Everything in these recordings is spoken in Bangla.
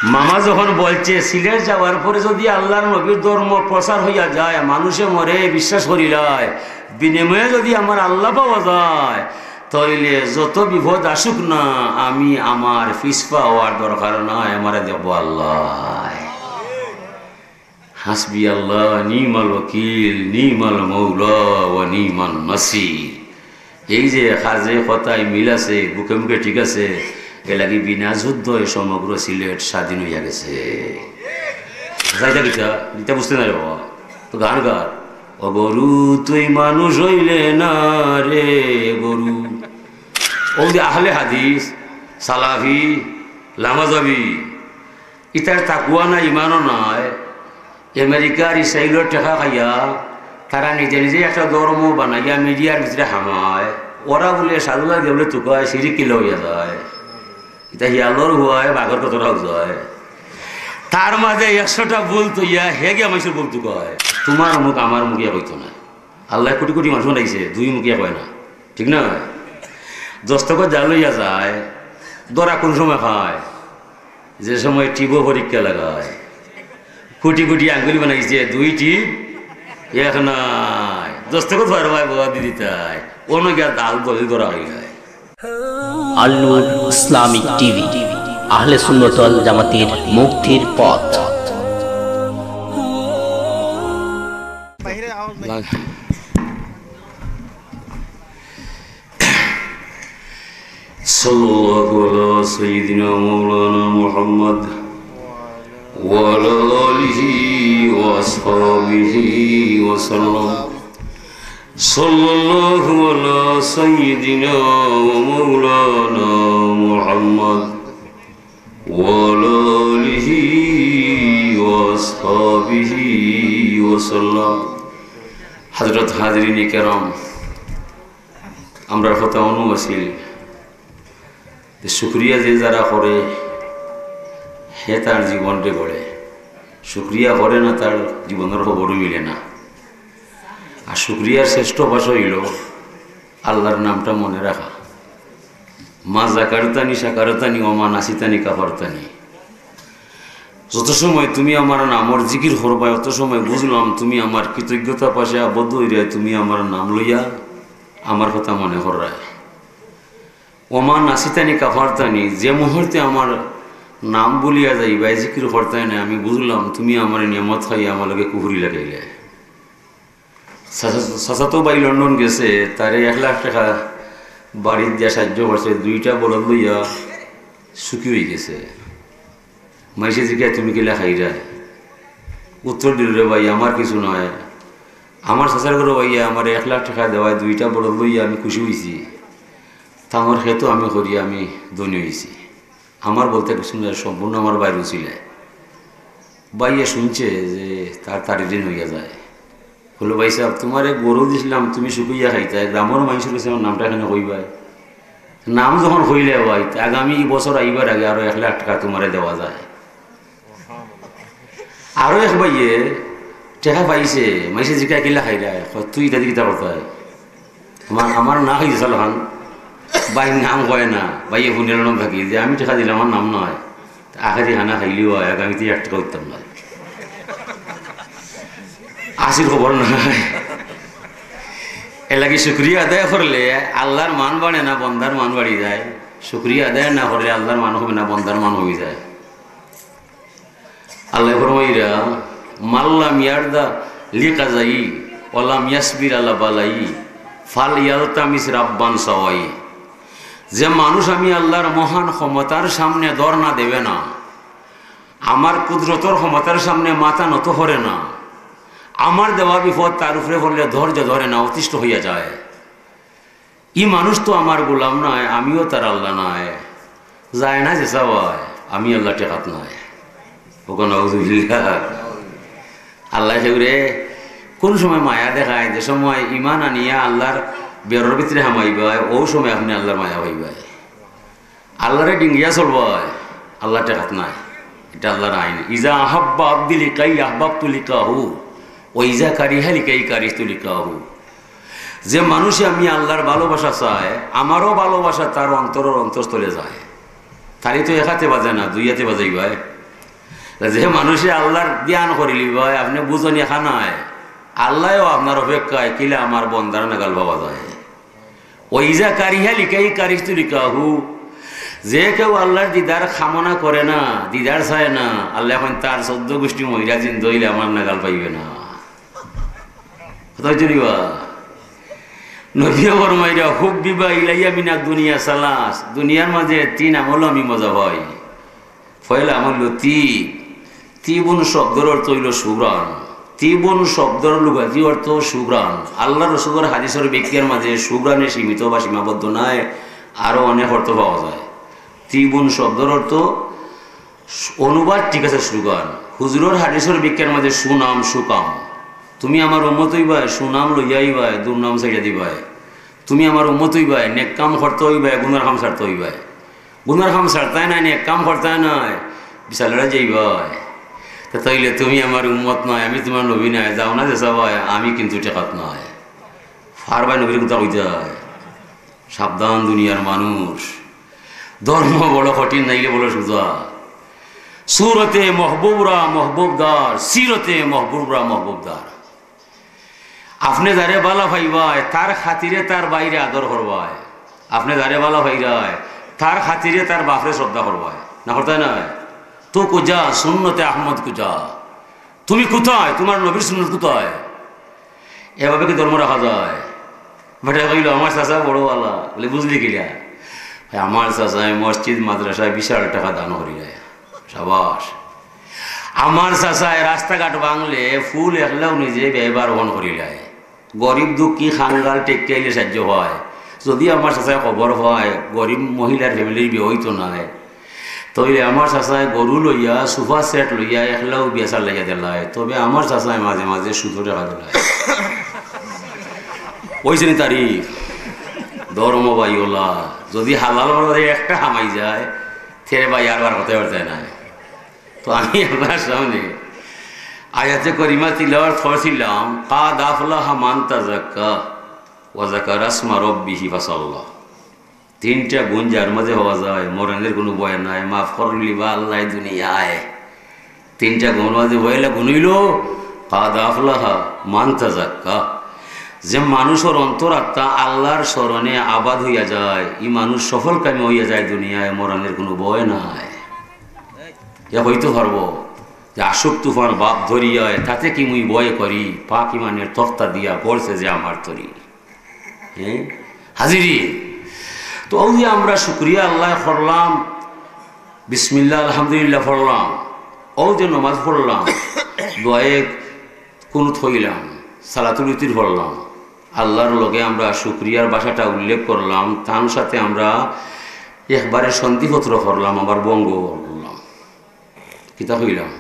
মামা যখন বলছে সিলেট যাওয়ার পরে যদি আল্লাহর নবীর ধর্ম প্রচার হইয়া যায়, মানুষে মরে বিশ্বাস করিলায়, বিনিময়ে যদি আমার আল্লাহ পাওয়া যায়, তাইলে যত বিপদ আসুক না আমি আমার ফিসপা হওয়ার দরকার নাই, আমার দেব আল্লাহ। হাসবি আল্লাহ নিমাল ওয়াকিল নিমাল মৌলা ওয়া নিমান নাসির। এই যে কাজে কথায় মিল আছে, বুকে মুখে ঠিক আছে, এ লাগি বিনা যুদ্ধ সমগ্র সিলেট স্বাধীন হইয়া গেছে। গীতা বুঝতে না রে বাবা, তো গান গার ও গরু তুই মানুষ হইলে না রে গরু। ও যে আহলে হাদিস সালাফি লামাজাবি ইতার তাকুয়া না ইমানও নয়, আমেরিকার ইসরায়েলের টেকা খাইয়া তারা নিজে নিজে একটা ধর্ম বানাইয়া মিডিয়ার ভিতরে হামায়। ওরা বলে সাধুলা দেবলে তুকায় সিঁড়ি কিলো হইয়া যায়, এটা হিয়ালোর হুয়ায় বাঘর কতটাও যায়। তার মাঝে 100টা ভুল তৈয়া হেগে মানুষের বলতু কয়, তোমার মুখ আমার মুখিয়া কইতো না। আল্লাহ কোটি কোটি মানুষ বানাইছে, দুই মুখিয়া কয় না, ঠিক না? দস্তকত যা লইয়া যায়, দরা কোন সময় খায়, যে সময় টিপও পরীক্ষা লাগায়। কোটি কোটি আঙ্গুলি বানাইছে, 2 টিপ 1 নাই, দস্তকত ভাই বাবা দিদি তাই অন্য গিয়া দাল দলি ধরা হয়ে যায়। আল নূর ইসলামিক টিভি, আহলে সুন্নাত ওয়াল জামাতের মুক্তির পথ। সাল্লাল্লাহু আলা সাইয়্যিদিনা মাওলানা মুহাম্মদ ওয়া আলা আলিহি ওয়া আসহাবিহি ওয়া সাল্লাম। সাল্লাল্লাহু আলা সাইয়্যিদিনা মাওলানা মুহাম্মদ ওয়া আলা আলিহি ওয়া আসহাবিহি ওয়া সাল্লাম। হযরত হাজিরিন কিরাম, আমরা কথা অনুবাসিল শুক্রিয়া যে যারা করে হে তার জীবনটা গড়ে, শুক্রিয়া করে না তার জীবনের খবরও মিলে না। আর শুক্রিয়ার শ্রেষ্ঠ ভাষা হইল আল্লাহর নামটা মনে রাখা। মা জাকারতানি সাকারতানি ওমা নাসিতানি কাফারতানি। যত সময় তুমি আমার নামর জিকির করবা, অত সময় বুঝলাম তুমি আমার কৃতজ্ঞতা পাশে আবদ্ধ হইলে তুমি আমার নাম লইয়া আমার কথা মনে করায়। ওমা নাসিতানি কাফারতানি, যে মুহূর্তে আমার নাম বলিয়া যাইবা জিকির করতাই না, আমি বুঝলাম তুমি আমার নিয়ামত খাইয়া আমার লগে কুহুরি লাগাইলে। চাচাতো বাই লন্ডন গেছে, তারে 1 লাখ টাকা বাড়ির দিয়া সাহায্য করছে, 2টা বলদ লইয়া সুখী হয়ে গেছে। মাইসে জিজ্ঞাসা তুমি কিলা খাইরা? উত্তর দিল রে ভাই আমার কিছু নয়, আমার চাচার ঘরে ভাইয়া আমার 1 লাখ টাকা দেওয়ায় 2টা বলদ লইয়া আমি খুশি হয়েছি, তা আমার খেতো আমি করি আমি ধনী হয়েছি। আমার বলতে কিছু নয়, সম্পূর্ণ আমার বাইরে ছিল। ভাইয়া শুনছে যে তার দিন হইয়া যায়, বললো ভাই সাহেব তোমার গরু দিছিলাম তুমি শুকুইয়া খাইতে, গ্রামের মানুষের কাছে আমার নামটা এখানে কইবাই। নাম যখন হইলে ভাই আগামী বছর আইবার আগে আরো 1 লাখ টাকা তোমারে দেওয়া যায়। আরো এক ভাইয়ে টাকা পাইছে, মাইসে জিকা কিলা খাইরা, তুই ইত্যাদি কিতা করতে হয় আমার না হয়েছে সালহান ভাই নাম কয় না, ভাইয়ে ফোনের নাম থাকি যে আমি টাকা দিলাম আমার নাম নয়, আগে খানা খাইলেও হয়, আগামীতে 1 টাকা উঠতাম না, আসির খবর নাই। এলাকি শুক্রিয়া আদায় করলে আল্লাহর মান বাড়ে না, বন্দার মান বাড়ি যায়। শুক্রিয়া আদায় না করলে আল্লাহর মান হবে না, বন্দার মান হয়ে যায়। আল্লাহ ফরমাইরা মাল্লাম ইয়ারদা লিকা যাই ওলাম ইয়াসবির আল্লাহ বালাই ফাল ইয়ালতামিস রাব্বান সাওয়াই। যে মানুষ আমি আল্লাহর মহান ক্ষমতার সামনে দর না দেবে না, আমার কুদরতর ক্ষমতার সামনে মাথা নত করে না, আমার দেওয়া বিপদ তার উপরে পড়লে ধৈর্য ধরে না, অতিষ্ঠ হইয়া যায়। ই মানুষ তো আমার গোলাম নয়, আমিও তার আল্লাহ নয়, যায় না যে সবাই আমি আল্লাহ টেকাত নয়। ওখানে আল্লাহ সেগুলো কোন সময় মায়া দেখায়, যে সময় ইমান আনিয়া আল্লাহর বেরোর ভিতরে হামাইবাই, ও সময় আপনি আল্লাহর মায়া হইবাই। আল্লাহরে ডিঙ্গিয়া চলবাই, আল্লাহ টেকাত নাই, এটা আল্লাহর আইন। ইজা আহাব্বা আব্দিল ইকাই আহবাব তুলিকাহু ও ইজা কারিহা লিকাই কারিহ তুলিকাহু। যে মানুষে আমি আল্লাহর ভালোবাসা চায়, আমারও ভালোবাসা তার অন্তরের অন্তঃস্থলে যায়। তারই তো 1 হাতে বাজে না, 2 হাতে বাজাইবাই, যে মানুষে আল্লাহর জ্ঞান করিলি ভাই আপনি বুঝনি খানায় আল্লাহও আপনার অপেক্ষায় কিলে আমার বন্দার নাগাল পাওয়া যায়। ওই যা কারিহা লিখাই কারিস তু লিখাহু, যে কেউ আল্লাহর দিদার কামনা করে না, দিদার চায় না, আল্লাহ এখন তার 14 গোষ্ঠী মহিলা জিন ধইলে আমার নাগাল পাইবে না। কোথায় চলিবা নবীও ফরমাইরা খুব বিবা ইলাইয়া মিনা দুনিয়া সালাস, দুনিয়ার মাঝে 3 আমল আমি মজা হয়। পয়লা আমল হলো তিবুন শব্দের অর্থ হইল সুগ্রাণ। তিবুন শব্দের লুগাতি অর্থ সুগ্রাণ। আল্লাহ রসুলের হাদিসের ব্যক্তির মাঝে সুগ্রাণে সীমিত বা সীমাবদ্ধ নাই, আরো অনেক অর্থ পাওয়া যায়। তিবুন শব্দের অর্থ অনুবাদ ঠিক আছে সুগ্রাণ। হুজুরের হাদিসের ব্যক্তির মাঝে সুনাম সুকাম। তুমি আমার উম্মত হইবাই, সুনাম লইয়াই বাই, দুর্নাম ছাইড়া দিবাই। তুমি আমার উম্মত হইবাই, নেক কাম করতে হইবাই, গুনার কাম ছাড়তে হইবাই। গুনার কাম ছাড়তাই নাই, নেক কাম করতাই নাই, বিশালরা যাইবাই। তা তাইলে তুমি আমার উম্মত নয়, আমি তোমার নবী নাই, যাও না যে সবাই, আমি কিন্তু টেকাত নয়। ফারবাই নবীর কথা কইতে হয়। সাবধান দুনিয়ার মানুষ, ধর্ম বড় কঠিন নাইলে বড় সোজা। সুরতে মহবুবরা মহবুবদার, সিরতে মহবুবরা মহবুবদার। আপনি যারে বালা ভাইবায় তার খাতিরে তার বাইরে আদর করবায়। আপনি যারে বালা ভাইরায় তার খাতিরে তার বাপরে শ্রদ্ধা করবায় না, করতে নয় তো কুজা সুন্নতে আহমদ কুজা। তুমি কোথায়, তোমার নবীর সুন্নত কোথায়? এভাবে কি ধর্ম রাখা যায়? বেটা কইল আমার চাচা বড় বালা বলে, বুঝলি কিলা আমার চাচায় মসজিদ মাদ্রাসায় বিশাল টাকা দান করিলায়। সাবাস। আমার চাচায় রাস্তাঘাট বাংলে ফুল একলাও নিজে ব্যবহার বহন করিলায়। গরিব দুঃখী খাঙ্গাল টেকাইলে সাহায্য হয়। যদি আমার চাচায় খবর হয় গরিব মহিলার ফ্যামিলির বিয়ে হইতো নাই, তবে আমার চাচায় গরু লইয়া সোফা সেট লইয়া একলাও বেচার লাইয়া দিলায়। তবে আমার চাচায় মাঝে মাঝে 100 টাকা দিলায়। ওইসেনি তারিফ ধর্ম বাইওলা। যদি হালাল মধ্যে একটা হামাই যায় থেরে ভাই আর হতে পারতে না। তো আমি আপনার সামনে আয়াতে করিমা তিলাওয়াত করছিলাম, কাদ আফলাহা মান তাযাক্কা ওয়া যাকারা ইসমা রাব্বিহি ফাসাল্লাহ। 3টা গুণ যার মাঝে হওয়া যায়, মরণের কোনো ভয় নাই, মাফ করলি বা আল্লাহ দুনিয়ায়। 3টা গুণ মাঝে হইলে গুণইল কাদ আফলাহা মান তাযাক্কা। যে মানুষের অন্তরাত্মা আল্লাহর স্মরণে আবাদ হইয়া যায়, ই মানুষ সফল কামী হইয়া যায় দুনিয়ায়, মরণের কোনো ভয় নাই। এ হইতে পারবো যে আশোক তুফান বাপ ধরিয়ায়, তাতে কি মুই ভয় করি, পাক ইমানের তক্তা দিয়া পড়ছে যে আমার তরি। হ্যাঁ হাজিরি। তো ওই যে আমরা শুকরিয়া আল্লাহ করলাম, বিসমিল্লাহ আলহামদুলিল্লাহ পড়লাম, ও যে নমাজ পড়লাম, দোয়ায়ে কুনুত হইলাম, সালাতুল ইতির পড়লাম, আল্লাহর লগে আমরা শুকরিয়ার ভাষাটা উল্লেখ করলাম, তার সাথে আমরা একবারে সন্ধিপত্র করলাম, আবার বঙ্গ করলাম। কিতা হইলাম,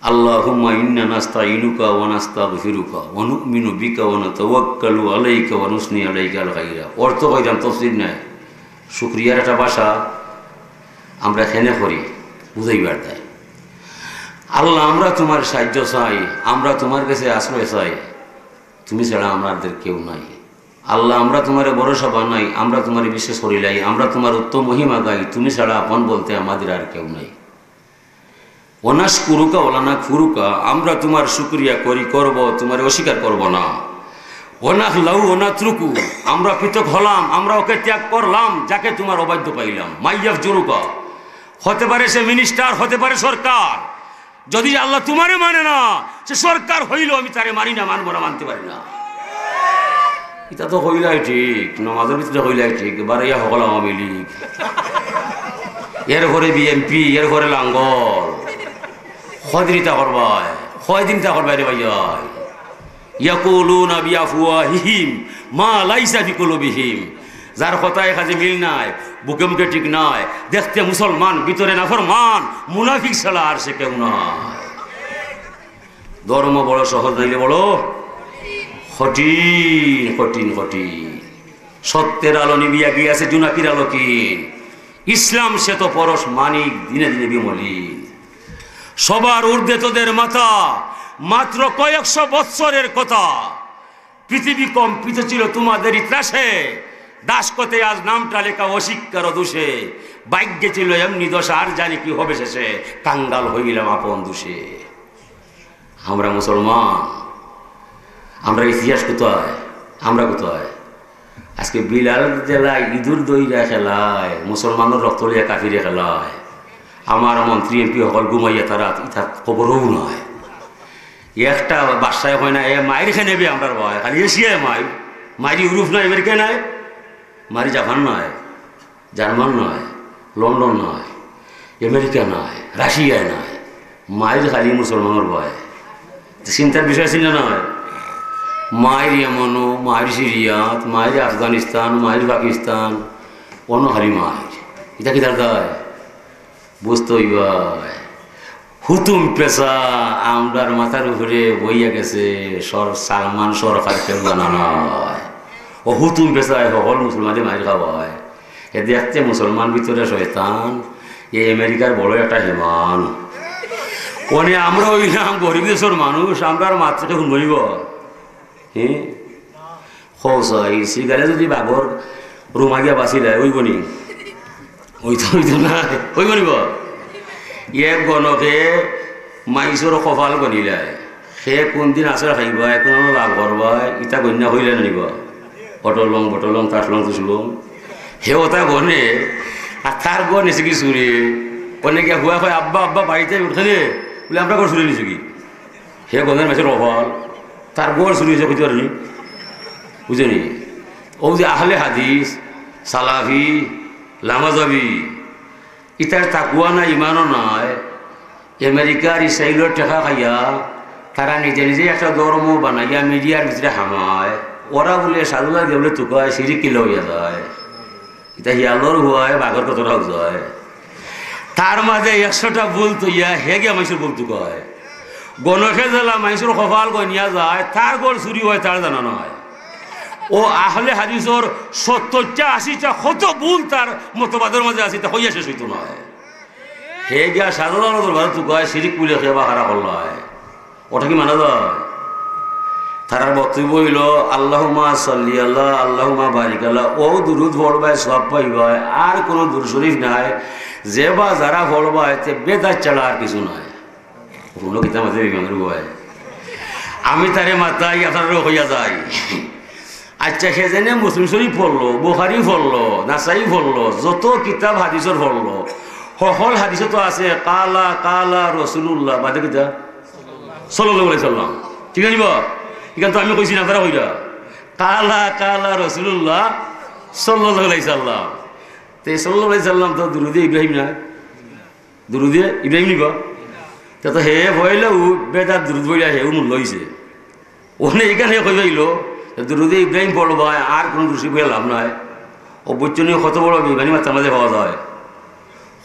আল্লাহুম্মা ইন্না নাস্তাইনুকা ওয়া নাস্তাগফিরুকা ওয়া নু'মিনু বিকা ওয়া নাতাওয়াক্কালু আলাইকা ওয়া নুসনি আলাইকাল খাইরা। অর্থ কইলাম, তফসির নাই। শুকরিয়ার একটা ভাষা আমরা এখানে করি বুঝাইবার দেয়। আল্লাহ আমরা তোমার সাহায্য চাই, আমরা তোমার কাছে আশ্রয় চাই, তুমি ছাড়া আমাদের কেউ নাই। আল্লাহ আমরা তোমার ভরসা বানাই, আমরা তোমার বিশ্বাস করিলাই, আমরা তোমার উত্তম মহিমা গাই, তুমি ছাড়া আপন বলতে আমাদের আর কেউ নাই। অনাস কুরুকা ওলানা ফুরুকা, আমরা তোমার শুকরিয়া করি, করব, তোমার অস্বীকার করব না। অনাহ লাউ অনাত্রুকু, আমরা পৃথক হলাম, আমরা ওকে ত্যাগ করলাম যাকে তোমার অবাধ্য পাইলাম। মাইয়াফ জুরুকা, হতে পারে সে মিনিস্টার, হতে পারে সরকার, যদি আল্লাহ তোমারে মানে না, সে সরকার হইল আমি তারে মানি না, মানব না, মানতে পারি না। এটা তো হইলাই ঠিক, নমাজের ভিতরে হইলাই ঠিক, এবারে ইয়া সকল আওয়ামী লীগ, এর ঘরে বিএমপি, এর ঘরে লাঙ্গল, কয়দিনটা করবাই, কয়দিনটা করবাই রে ভাইয়াই। ইয়াকুলুনা বিআফওয়াহিহিম মা লাইসা বিকুলুবিহিম, যার কথায় কাজে মিল নাই, বুকে মুখে ঠিক নাই, দেখতে মুসলমান, ভিতরে নাফরমান, মুনাফিক ছাড়া আর সে কেউ নয়। ধর্ম বড় সহজ নাইলে বড় কঠিন কঠিন কঠিন। সত্যের আলো নিবিয়া গিয়াছে জুনাকির আলোকিন, ইসলাম সে তো পরশ মানিক দিনে দিনে বিমলিন। সবার ঊর্ধ্বে তোদের মাথা, মাত্র কয়েকশো বৎসরের কথা, পৃথিবী কম্পিত ছিল তোমাদের ইতিহাসে, দাসকতে আজ নামটা লেখা অশিক্ষার দোষে, ভাগ্যে ছিল এমনি দশা, আর জানি কি হবে শেষে, কাঙ্গাল হইলাম আপন দোষে। আমরা মুসলমান, আমরা ইতিহাস কোথায়, আমরা কোথায়? আজকে বিলাল জেলায় ইঁদুর দইরা খেলায়, মুসলমানের রক্ত লিয়া কাফিরে খেলায়, আমার মন্ত্রী এমপি সকল ঘুমাইয়া তারা ইতার খবরও নয়। একটা বাসায় হয় না এ মায়ের খেয়ে নেবে আমরা ভয়, খালি এশিয়ায় মারি ইউরোপ নয়, আমেরিকা নয়, মারি জাপান নয়, জার্মান নয়, লন্ডন নয়, আমেরিকা নয়, রাশিয়ায় নয়, মায়ের খালি মুসলমানের ভয়। চিন্তার বিষয় ছিল নয়, মায়ের ইয়েমনও, মায়ের সিরিয়াত, মায়ের আফগানিস্তান, মায়ের পাকিস্তান, অন্য হারি মায়ের, এটা কি তার দায়? বুঝতে হইবা হুতুম পেশা আমরার মাথার উপরে বইয়া গেছে, সালমান সরকার কেউ জানা নয়। ও হুতুম পেশায় সকল মুসলমানের মায়ের খাওয়া হয়। এ দেখতে মুসলমান ভিতরে শয়তান, এই আমেরিকার বড় একটা হেমান। ওনে আমরা হইলাম গরিব দেশের মানুষ, আমরা আর মাত্রাকে শুনবইব। হ্যাঁ হসাই সিগারে যদি বাঘর রুমা গিয়া বাঁচিলে ওইব নি? ওইতো না, ওইব নিব। এক গণকে মাইসর কপাল গণিলায়, সে কোনদিন আসলে খাইবা, এখন লাভ করবা, ইটা গণ্যা হইলে নিব। অটলং বটলং তাটলং তুসলং হে ওটা গনে, আর তার গন এসে কি চুরি অনেকে হুয়া হয় আব্বা আব্বা বাড়িতে উঠে বলে আমরা গড় চুরি নিছো কি? হে গনের মাছের কপাল, তার গড় চুরি হয়েছে বুঝতে পারি, বুঝলি? ও যে আহলে হাদিস, সালাফি, লামাজাবি, ইতার তাকুয়া না ইমানও নয়, আমেরিকার ইসরায়েলের টেকা খাইয়া তারা নিজে নিজে একটা ধর্ম বানাইয়া মিডিয়ার ভিতরে হামায়। ওরা বলে সাধুদার গেলে তুকায় সিঁড়ি কিলো হইয়া যায়, এটা হিয়ালোর হুয়ায় বাঘর কতটাও যায়। তার মাঝে 100টা ভুল তৈয়া হেগে মাইসুর ভুল তুকায়, গণকে জেলা মাইসুর কপাল গনিয়া যায়, তার গড় চুরি হয় তার জানা নয়। ও আহলে হাদিসর 70টা 80টা কত ভুল তার মতবাদের মাঝে আছে, তা হইয়া শেষ হইতো নয়। হে গিয়া সাধারণ দরবার তুকায় সিরিক পুলে খেয়ে বা খারাপ হল হয়, ওটা কি মানা যায়? তারার বক্তব্য হইল আল্লাহুম্মা সাল্লি আল্লাহ আল্লাহুম্মা বারিক আল্লাহ, ও দুরুদ পড়বায় সব পাইবায়, আর কোনো দুরূদ শরীফ নাই, যে বা যারা পড়বায় তে বেদাত ছাড়া আর কিছু নাই। কোনো কিতাব আছে বিমানের বয় আমি তারে মাথায় আপনারও হইয়া যাই। আচ্ছা সে জেনে মুসলিম শরীফ পড়লো, বুখারি পড়লো, নাসাই পড়লো, যত কিতাব হাদিসর পড়লো, সকল হাদিসে তো আছে কালা কালা রসুল্লাহ বাদে কিতা সাল্লাল্লাহু আলাইহি সাল্লাম, ঠিক আছে? এখানে তো আমি কইছি না, তারা হইরা কালা কালা রসুল্লাহ সাল্লাল্লাহু আলাইহি সাল্লাম। তো সাল্লাল্লাহু আলাইহি সাল্লাম তো দুরুদে ইব্রাহিম না, দুরুদে ইব্রাহিম নিবা, তো হে হইলে বেদার দুরুদ বইলা হে মূল্য হয়েছে। ওখানে এখানে কইবাইল দুরুদে ইব্রাহিম পড়বা, আর কোনো দুষি বইয়া লাভ নাই। অবৈচনীয় কত বড় বিজ্ঞানী মাত্রার মাঝে পাওয়া যায়।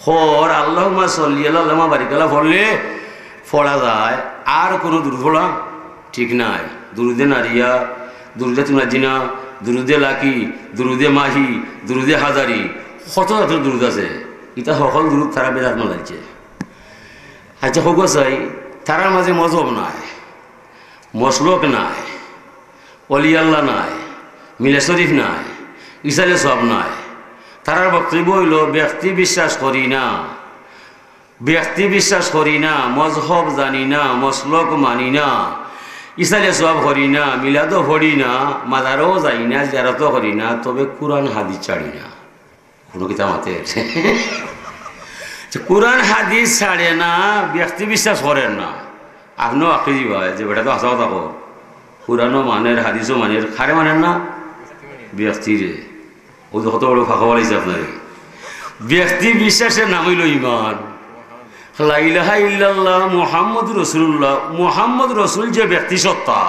হর আল্লাহুম্মা সাল্লি আল্লাহ আল্লাহুম্মা বারিক আল্লাহ পড়লে পড়া যায়, আর কোনো দুরুদ পড়া ঠিক নাই। দুরুদে নারিয়া, দুরুদে তুনাজিনা, দুরুদে লাকি, দুরুদে মাহি, দুরুদে হাজারি, কত জাতের দুরুদ আছে। এটা সকল দুরুদ তারা বেদাত মানাইছে। আচ্ছা হোক চাই, তারার মাঝে মজহব নাই, মসলক নাই, অলি আল্লাহ নাই, মিলে শরীফ নাই, ইসালে সব নাই। তারার বক্তব্য হইল ব্যক্তি বিশ্বাস করি না, ব্যক্তি বিশ্বাস করি না, মজহব জানি না, মসলক মানি না, ইসালে সব করি না, মিলাদও পড়ি না, মাজারও যাই না, জিয়ারতও করি না, তবে কোরআন হাদিস ছাড়ি না। কোনো কিতাব হাতে কোরআন হাদিস ছাড়ে না, ব্যক্তি বিশ্বাস করেন না। আপনিও আঁকি হয় যে বেটা তো হাসা কথা কর, কোরআনও মানের হাদিসও মানের, খারে মানেন না ব্যক্তিরে। ও তো কত বড় ফাঁকা বলাইছে আপনার। ব্যক্তি বিশ্বাসের নাম হইল ইমান। লা ইলাহা ইল্লাল্লাহ মুহাম্মদ রাসূলুল্লাহ, মুহাম্মদ রসুল যে ব্যক্তি সত্তা,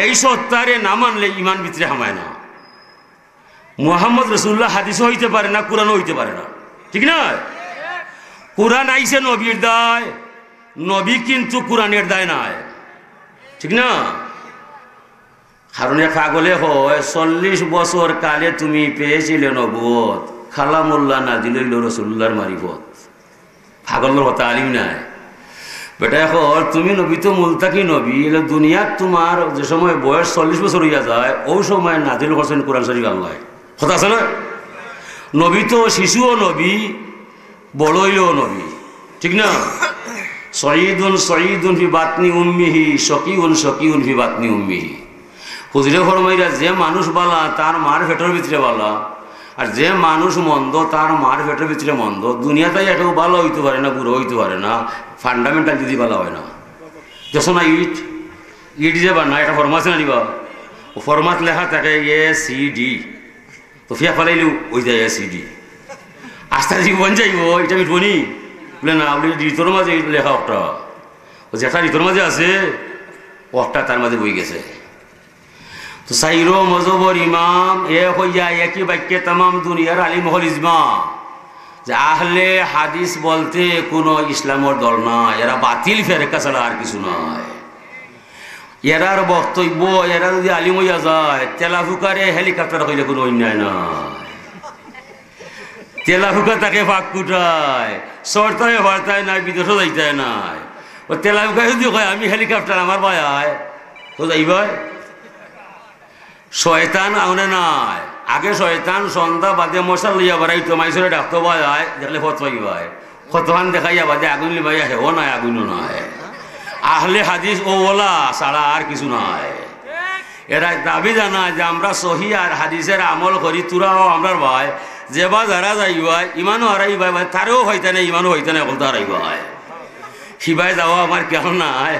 এই সত্তারে না মানলে ইমান ভিতরে হামায় না। মুহাম্মদ রাসূলুল্লাহ হাদিসও হইতে পারে না, কোরআনও হইতে পারে না, ঠিক না? কোরআন আইছে নবীর দায়, নবী কিন্তু কোরআনের দায় নাই, ঠিক না? কারণ পাগলে হয় 40 বছর কালে তুমি পেয়েছিলে নবুয়ত, খালামুল্লাহ নাজিল হইল রাসূলুল্লাহর মারিফত। পাগলের কথা আলিম নাই বেটা। এখন তুমি নবী তো মুলতাকি নবী, এলে দুনিয়াত তোমার যে সময় বয়স 40 বছর হইয়া যায়, ওই সময় নাজিল করছেন কোরআন শরীফ আল্লাহ, কথা আছে না? নবী তো শিশুও নবী, বড় হইলেও নবী, ঠিক না? সঈদুন সঈদুন ফি বাতনি উম্মিহি, শকিউন শকিউন ফি বাতনি উম্মিহি। হুজুরে ফরমাইরা যে মানুষ বালা তার মার পেটের ভিতরে বালা, আর যে মানুষ মন্দ তার মার পেটের ভিতরে মন্দ। দুনিয়াতেই একেও ভালো হইতে পারে না, বুড়ো হইতে পারে না, ফান্ডামেন্টাল যদি ভালো হয় না। দেখো না ইট ইট যে বানা এটা ফরমাস না নিবা, ও ফরমাত লেখা থাকে ACD, তো ফিয়া ফেলাইলেও ওই যায় ACD। আস্তে জীবন যাইব এটা আমি বনি বলে না, আপনি ঋতুর মাঝে লেখা একটা, ও যেটা ঋতুর মাঝে আছে একটা তার মাঝে বই গেছে। তো সাইরো মজবর ইমাম এ হইয়া একই বাক্যে তাম দুনিয়ার আলিম হল ইজমা যে আহলে হাদিস বলতে কোনো ইসলামের দল নয়, এরা বাতিল ফেরেকা ছাড়া আর কিছু নয়। এরার বক্তব্য এরা যদি আলিম হইয়া যায়, তেলাফুকারে হেলিকপ্টার হইলে কোনো অন্যায় নয়। তেলাফুকা তাকে ফাঁক কুটায়, সরতায় বার্তায় নাই, বিদেশও যাইতে নাই। ও তেলাফুকা যদি কয় আমি হেলিকপ্টার আমার ভাই আয়, তো যাইবাই। শয়তান আউনে নাই, আগে শয়তান সন্ধ্যা বাদে মশাল লইয়া বেড়াইতো, মাইসরে ডাকতো ভাই আয়, দেখলে ফত পাইবাই, ফতহান দেখাইয়া বাদে আগুন লিবাইয়া হেও নাই, আগুনও নাই। আহলে হাদিস ও ওলা ছাড়া আর কিছু নাই। এরা দাবি জানায় যে আমরা সহি আর হাদিসের আমল করি, তোরাও আমরার ভাই, যে বা যারা যাইবাই ইমানও হারাইবাই, ভাই তারেও হইতে নাই, ইমানও হইতে নাই, বলতে হারাইবাই। সিবাই যাওয়া আমার কেন নাই।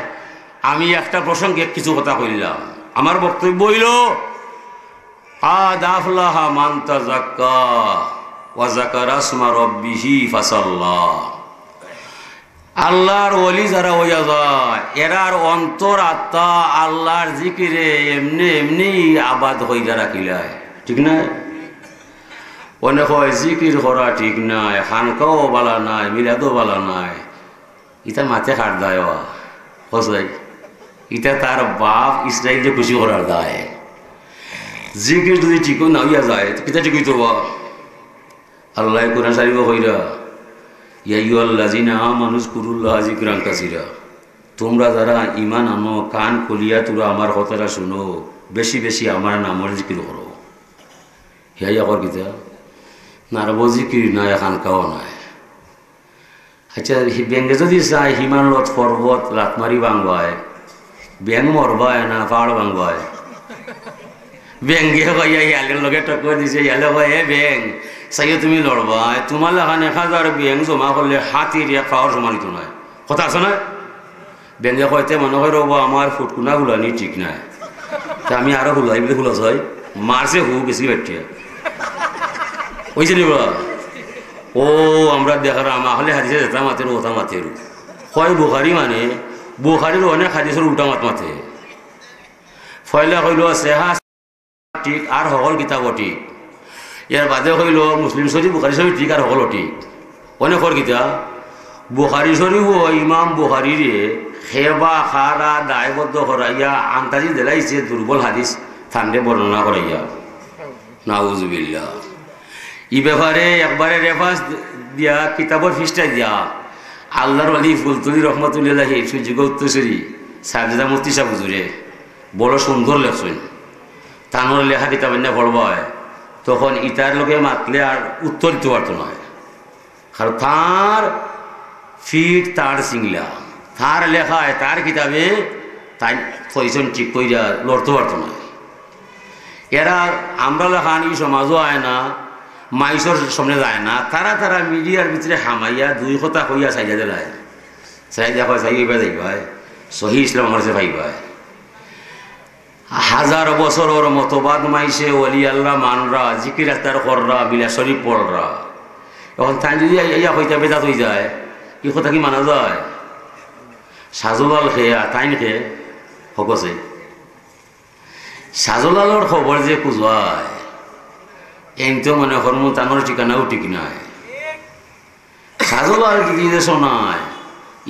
আমি একটা প্রসঙ্গে কিছু কথা কইলাম, আমার বক্তব্য হইল আদাফলাহা মান তাযাক্কা ওয়া যাকারা ইসমা রাব্বিহি ফাসাল্লাহ। আল্লাহর ওলি যারা হইয়া যায়, এরার অন্তর আত্মা আল্লাহর জিকিরে এমনি এমনি আবাদ হইয়া রাখিলায়, ঠিক না? অনেক হয় জিকির করা ঠিক নাই, খানকাও বালা নাই, মিলাদও বালা নাই, ইটা মাথে খাট দেয় হসাই, ইটা তার বাপ ইসরাইল যে খুশি করার দায়। জিকির যদি ঠিক না হইয়া যায় কিতা ঠিক হইতো? আল্লাহ কোরআন শরীফ কইরা ইয়া আইয়ুহাল্লাযিনা আমানু যকুরুল্লাহা যিকরান কাসীরা, তোমরা যারা ঈমান আনো কান খুলিয়া তোরা আমার কথাটা শুনো, বেশি বেশি আমার নামের জিকির করো। হিয়া কর কিতা নারব জিকির নাই, খানকাও নাই। আচ্ছা ব্যাঙ্গে যদি চাই হিমালয়ত পর্বত লাতমারি ভাঙবায়, ব্যাং মরবায় না পাহাড় ভাঙবায়? ব্যাঙ্গে কইয়া ইয়ালের লগে টক্কর দিছে, ইয়ালে কয় এ ব্যাং চাইয়ে তুমি লড়বায়, তোমার লেখান 1000 ব্যাং জমা করলে হাতির এক পাওয়ার সমানিত নয়, কথা আছে না? ব্যাঙ্গে কয়তে মনে হয় রব আমার ফুটকুনা গুলানি ঠিক নাই, তা আমি আরো হুলাই বলে হুলাস হয়, মারছে হু বেশি বাটিয়া ওইছে নিবা। ও আমরা দেখার আহলে হাদিসে যেতাম মাতের ওটা মাতের হয় বুখারি, মানে বুখারির অনেক হাদিসের উল্টা মাত মাথে। ফয়লা কইল সেহা ঠিক আর সকল কিতাব ঠিক, ইয়ার বাদে কইল মুসলিম শরীফ বুখারি শরীফ ঠিক আর সকল ঠিক। অনেকর কিতা বুখারি শরীফ ও ইমাম বুখারিরে খেবা খারা দায়বদ্ধ করাইয়া আন্তাজি দিলাইছে দুর্বল হাদিস থান্ডে বর্ণনা করাইয়া, নাউজুবিল্লাহ। ই ব্যাপারে একবারে রেফারেন্স দিয়া কিতাবর ফিসটাই দিয়া আল্লাহর আলী ফুলতুলি রহমতুল্লাহ সুযোগ উত্তরসরি সাজদা মুফতি সাহেব হুজুরে বড় সুন্দর লেখছেন। তানোর লেখা কিতাব এনে পড়বায় তখন ইটার লোকে মাতলে আর উত্তর দিতে পারতো না, কারণ তার ফিট তার সিংলা, তার লেখায় তার কিতাবে তাই পজিশন ঠিক কইরা লড়তে পারতো না। এরা আমরা লেখান এই সমাজও আয় না, মাইসর সামনে যায় না, তারা তারা মিডিয়ার ভিতরে হামাইয়া দুই কথা কইয়া চাইয়া দিলায়, চাইয়া কয় চাইবা যাইবাই সহি ইসলাম আমার সে ভাইবাই। 1000 বছরের মতবাদ মাইছে ওলি আল্লাহ মানরা, জিকির আক্তার কররা, বিলা শরীফ পড়রা, এখন তাই যদি ইয়া কইতা বেদাত হয়ে যায়, এই কথা কি মানা যায়? সাজলাল খেয়া তাইন খে হকছে সাজলালর খবর যে কুজায় এমতো মনে কর্ম তানোর ঠিকানাও ঠিক নাই। সাজলাল কি দেশ নাই,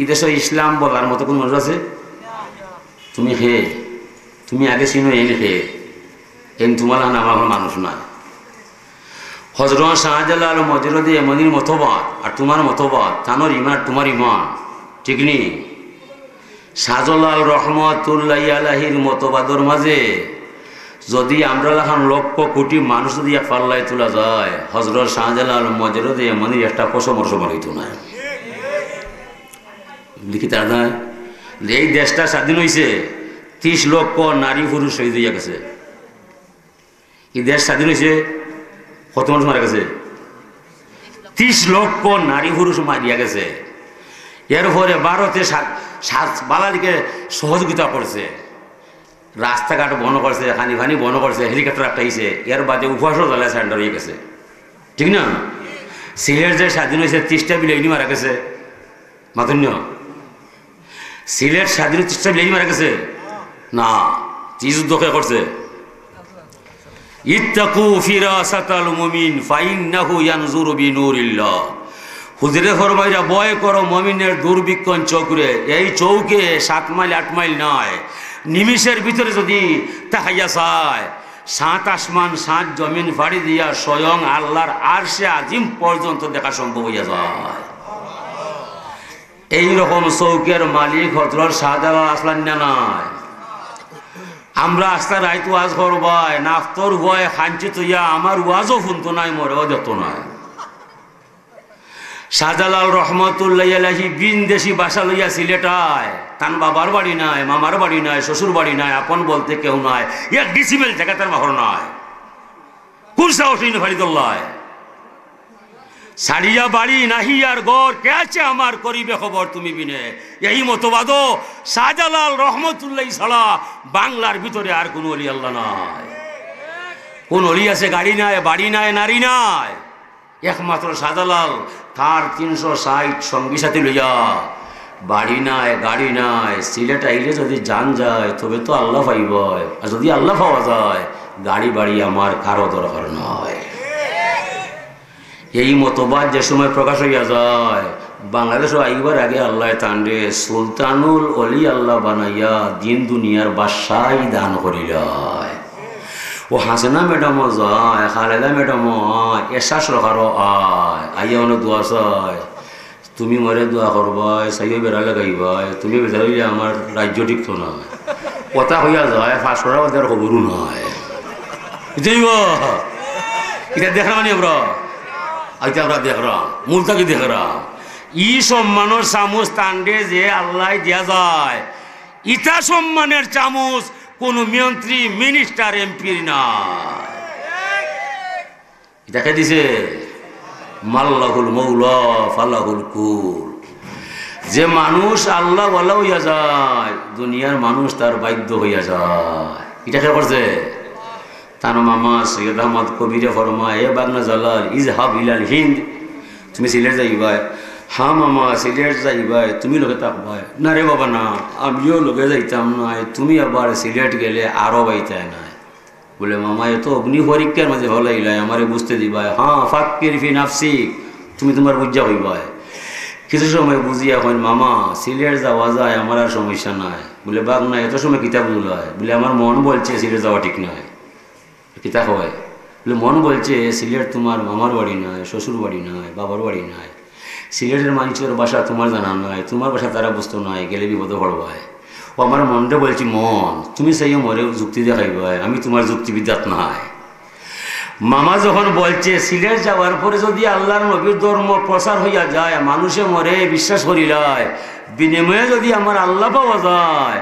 ই দেশ ইসলাম বলার মতো কোন মানুষ আছে? তুমি খে তুমি আগে চিনো এনে খে এম তোমার আমার মানুষ নাই। হজরত শাহজালাল মজরদি এমনির মতবাদ আর তোমার মতবাদ, তানোর ইমান তোমার ইমান ঠিক নেই। শাহজালাল রহমতুল্লাহ আলাহির মতবাদর মাঝে যদি আমরা এখন লক্ষ কোটি মানুষ যদি এক পাল্লায় তোলা যায়, হজরত শাহজালাল মজরুদ এমনি একটা পশমর্ষ বানিত না লিখিত নয়। এই দেশটা স্বাধীন হয়েছে 30 লক্ষ নারী পুরুষ শহীদ হইয়া গেছে। এই দেশ স্বাধীন হয়েছে কত মানুষ মারা গেছে? 30 লক্ষ নারী পুরুষ মারিয়া গেছে। এরপরে ভারতে বাঙালিকে সহযোগিতা করছে, রাস্তাঘাট বন্ধ করছে, খানি ফানি বন্ধ করছে, হেলিকপ্টার একটা আইছে, এর বাদে উপহাসও জ্বালা স্যান্ডার হয়ে গেছে, ঠিক না? সিলেট যে স্বাধীন হয়েছে 30টা বিলেইনি মারা গেছে, মাতন্য সিলেট স্বাধীন 30টা বিলেইনি মারা গেছে না, কি যুদ্ধ করছে? ইত্তাকু ফিরাসাতাল মুমিন ফাইন্নাহু ইয়ানজুরু বিনুরিল্লাহ। হুজুরে ফরমাইরা ভয় করো মুমিনের দুর্ভিক্ষণ চৌকরে। এই চৌকে 7 মাইল 8 মাইল নয়, নিমিষের ভিতরে যদি তাকাইয়া চায় 7 আসমান 7 জমিন ফাড়ি দিয়া স্বয়ং আল্লাহর আরশে আজিম পর্যন্ত দেখা সম্ভব হইয়া যায়। এইরকম চৌকের মালিক হযরত শাহজালাল আসলান না নয়। আমরা আস্তা রাইত ওয়াজ করবাই, নাফতর ভয় খাঞ্চিত হইয়া আমার ওয়াজও শুনতো নাই, মরেও যেত নাই। শাহজালাল রহমতুল্লাহ আলাইহি বিনদেশি বাসা লইয়া সিলেটায়, তার বাবার বাড়ি নাই, মামার বাড়ি নাই, শ্বশুর বাড়ি নাই, আপন বলতে কেউ নাই, 1 ডিসিমেল জায়গা তার বাহর নাই। কোন সাহসী ফারিদুল্লাহ সারিয়া বাড়ি নাহি আর গড় কে আছে আমার করিবে খবর তুমি বিনে। এই মতবাদ শাহজালাল রহমতুল্লাহ ছাড়া বাংলার ভিতরে আর কোন অলি আল্লাহ নাই। কোন অলি আছে গাড়ি নাই, বাড়ি নাই, নারী নাই, একমাত্র শাহজালাল। তার 360 সঙ্গী সাথী লইয়া, বাড়ি নাই, গাড়ি নাই, সিলেট আইলে যদি যান যায় তবে তো আল্লাহ পাইব, আর যদি আল্লাহ পাওয়া যায় গাড়ি বাড়ি আমার কারো দরকার নয়। এই মতবাদ যে সময় প্রকাশ হইয়া যায়, বাংলাদেশও আইবার আগে আল্লাহ তান্ডে সুলতানুল অলি আল্লাহ বানাইয়া দিন দুনিয়ার বাদশাহ দান করিলায়। ও হাসিনা ম্যাডামও যায়, খালেদা ম্যাডামও আয়, এসাস রখারও আয়, আইয়া অনেক দোয়া চায়, তুমি মরে দোয়া করবাই, চাইও বেড়া লাগাইবাই, তুমি বেড়া হইলে আমার রাজ্য টিকতো না, কথা হইয়া যায়, ফাঁস করা ওদের খবরও নয়। এটা দেখা মানে আমরা আইতে আমরা দেখলাম, মূলটাকে দেখলাম। ই সম্মানের চামচ টান্ডে যে আল্লাহ দিয়া যায়, ইটা সম্মানের চামচ কোন মন্ত্রী মিনিস্টার এমপির না। এটাকে দিছে মাল্লাহুল মৌলা ফালাহুল কুল। যে মানুষ আল্লাহ ওয়ালা হইয়া যায়, দুনিয়ার মানুষ তার বাধ্য হইয়া যায়। এটাকে করছে তার মামা সৈয়দ আহমদ কবিরে ফরমায়, এ বাগনা জালাল ইজহাব ইলাল হিন্দ, তুমি সিলেট যাইবাই। হ্যাঁ মামা সিলেট যাইবাই, তুমি লোকে থাকবাই না? রে বাবা না, আমিও লোকে যাইতাম নাই, তুমি আবার সিলেট গেলে আরও বাইতাই নাই। বলে মামা এ তো অগ্নি পরীক্ষার মাঝে ভালো ইলাই, আমারে বুঝতে দিবাই। হ্যাঁ ফাক্কির ফি নাফসিক, তুমি তোমার বুঝা হইবাই। কিছু সময় বুঝিয়া হয় মামা সিলেট যাওয়া যায়, আমার আর সমস্যা নাই। বলে বাঘ না এত সময় কিতাব বুঝলায়, বলে আমার মন বলছে সিলেট যাওয়া ঠিক নয়। কিতা হয় বলে মন বলছে সিলেট তোমার মামার বাড়ি নয়, শ্বশুর বাড়ি নয়, বাবার বাড়ি নয়, সিলেটের মানুষের বাসা তোমার জানা নয়, তোমার বাসা তারা বুঝতো নয়, গেলে বিপদে পড়বায়। ও আমার মনটা বলছি মন তুমি সেই মরে যুক্তি দেখাইবাই, আমি তোমার যুক্তিবিদ্যাত নাই। মামা যখন বলছে সিলেট যাওয়ার পরে যদি আল্লাহর নবীর ধর্ম প্রচার হইয়া যায়, মানুষে মরে বিশ্বাস করিলায়, বিনিময়ে যদি আমার আল্লাহ পাওয়া যায়,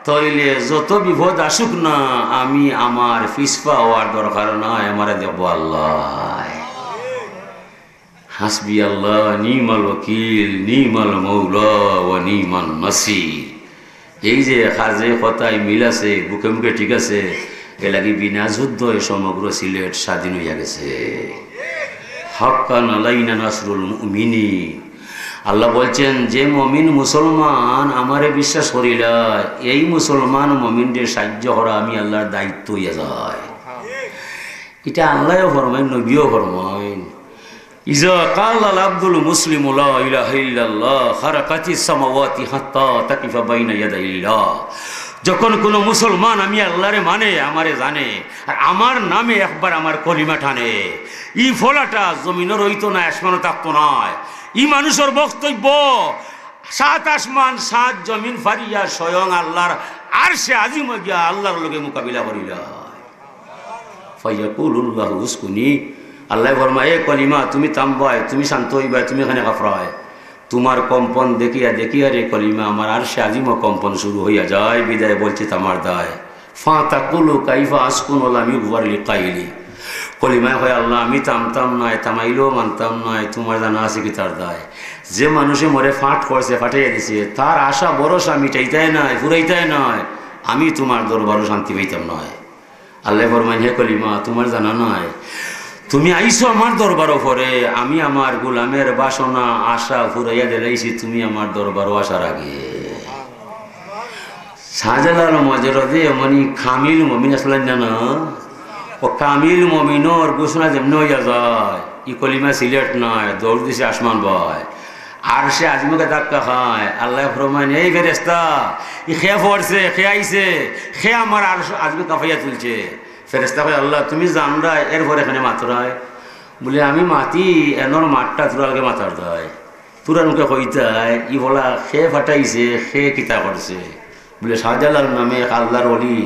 তাইলে যত বিপদ আসুক না আমি আমার ফিসপা হওয়ার দরকার নাই, আমার দেখবো আল্লাহ। হাসবি আল্লাহ নিমাল ওয়াকিল নিমাল মৌলা ওয়া নিমান নাসির। এই যে কাজে কথায় মিল আছে, বুকে মুখে ঠিক আছে, এ লাগি বিনা যুদ্ধ সমগ্র সিলেট স্বাধীন হইয়া গেছে। হাক্কান আলাইনা নাসরুল মুমিনিন। আল্লাহ বলছেন যে মমিন মুসলমান আমারে বিশ্বাস করিলা, এই মুসলমান মমিনদের সাহায্য করা আমি আল্লাহর দায়িত্ব হইয়া যায়। এটা আল্লাহও ফরমাইন, নবীও ফরমাইন। ইজা কালাল আব্দুল মুসলিমু লা ইলাহা ইল্লাল্লাহ খারাকাতিস সামাওয়াতি হাত্তা তাকিফা বাইনা ইয়াদাইল্লাহ। যখন কোনো মুসলমান আমি আল্লাহরে মানে, আমারে জানে, আর আমার নামে একবার আমার কলিমা টানে, ই ফলাটা জমিনও রইতো না, আসমানও থাকতো না। ই মানুষের বক্তব্য 7 আসমান 7 জমিন ফারিয়া স্বয়ং আল্লাহর আরশে আজিম গিয়া আল্লাহর লগে মোকাবিলা করিলা। ফায়াকুলুল্লাহু উসকুনি, আল্লাহ ফরমায় এ কলিমা তুমি থামবাই, তুমি শান্ত হইবাই, তুমি এখানে কাফরায়। তোমার কম্পন দেখিয়া দেখিয়া রে কলিমা আমার আরশে আজিম কম্পন শুরু হইয়া যায়। বিদায় বলছে তামার দায় ফা তাকুলু কাইফা আসকুন ওলাম ইউগফার লিকাইলি। কলিমায় হয় আল্লাহ আমি থামতাম নয়, থামাইলেও মানতাম নয়, তোমার জানা আছে কি তার দায়। যে মানুষে মরে ফাট করছে, ফাটাইয়া দিছে, তার আশা ভরসা মিটাইতাই নয়, ফুরাইতাই নয়, আমি তোমার দরবারও শান্তি পাইতাম নয়। আল্লাহ ফরমান হে কলিমা তোমার জানা নয়, তুমি আইসো আমার দরবারও পরে, আমি আমার গোলামের বাসনা আশা ফুরাইয়া দিলাইছি, তুমি আমার দরবারও আসার আগে। শাহজালাল মজরদে মানে কামিল মমিন আসলেন জানা, ও কামিল মমিনর ঘোষণা যেমনি হইয়া যায়, ই কলিমা সিলেট নয়, দৌড় দিছে আসমান বয়, আর সে আজমকে ধাক্কা খায়। আল্লাহ ফরমান এই ফেরেস্তা ই খেয়ে পড়ছে, খেয়ে আইছে, খেয়ে আমার আর আজকে কাফাইয়া তুলছে। ফেরেস্তা ভাই আল্লাহ তুমি জানরা এরপর এখানে মাতরায়, বলে আমি মাতি এনর মাঠটা তোরালকে মাতার দেয়, তোরার মুখে কইতায় ই বলা খেয়ে ফাটাইছে, খেয়ে কিতা করছে। বলে শাহজালাল নামে এক আল্লাহর অলি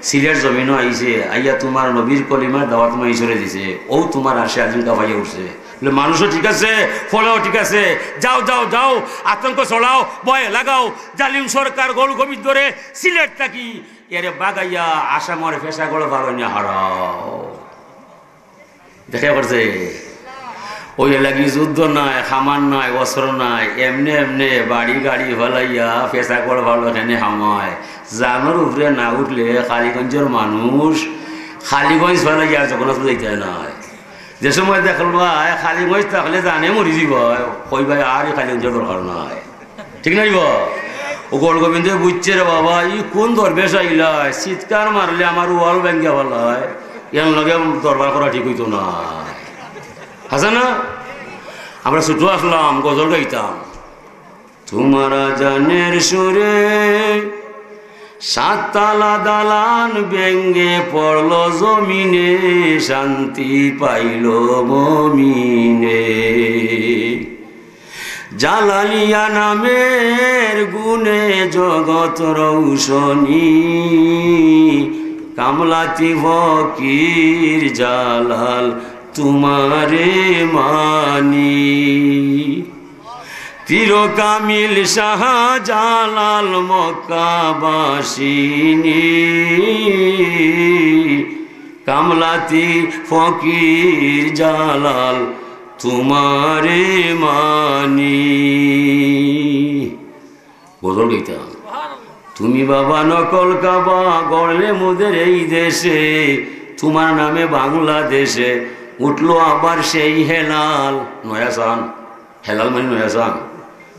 সিলেট জমিনও আইছে, আইয়া তোমার নবীর কলিমার দাওয়াত তোমার ঈশ্বরে দিছে, ও তোমার আসে আজিম কাফাইয়া উঠছে। বলে মানুষও ঠিক আছে, ফলেও ঠিক আছে, যাও যাও যাও, আতঙ্ক ছড়াও, ভয় লাগাও, জালিম সরকার গোল গমিত ধরে সিলেট থাকি এরে বাগাইয়া আসামর ফেসা গড় ভালো নিয়ে হারাও। দেখা করছে ওই লাগি যুদ্ধ নাই, খামার নাই, অস্ত্র নাই, এমনি এমনি বাড়ি গাড়ি ফেলাইয়া ফেসা গড় ভালো এখানে হামায়। জানোর উপরে না উঠলে খালিগঞ্জের মানুষ খালিগঞ্জ ফেলাইয়া জগন্নাথ যাইতে নাই। যে সময় দেখল ভাই খালিগঞ্জ থাকলে জানে মরি যাব, কই ভাই আর খালিগঞ্জের দরকার নাই, ঠিক নাই? ও গোল গোবিন্দে বুঝছে রে বাবা ই কোন দরবেশ আইলায়, চিৎকার মারলে আমার ওয়াল ব্যাঙ্গা ফেলায়, এর লগে দরবার করা ঠিক হইতো না। আছে না? আমরা ছুটো আসলাম গজল গাইতাম, তোমারা জানের সুরে সাততালা দালান ব্যঙ্গে পড়ল জমিনে, শান্তি পাইল মমিনে। জালালিয়া নামের গুণে জগৎ রৌশনী, কামলাতি ফকির জালাল তোমারে মানি। পীর কামিল শাহজালাল মক্কাবাসিনী, কামলাতি ফকির জালাল তোমারে মানি। গজল গাইতাম, তুমি বাবা নকল কাবা গড়লে মোদের এই দেশে, তোমার নামে বাংলাদেশে উঠলো আবার সেই হেলাল। নয়াসান, হেলাল মানে নয়াসান,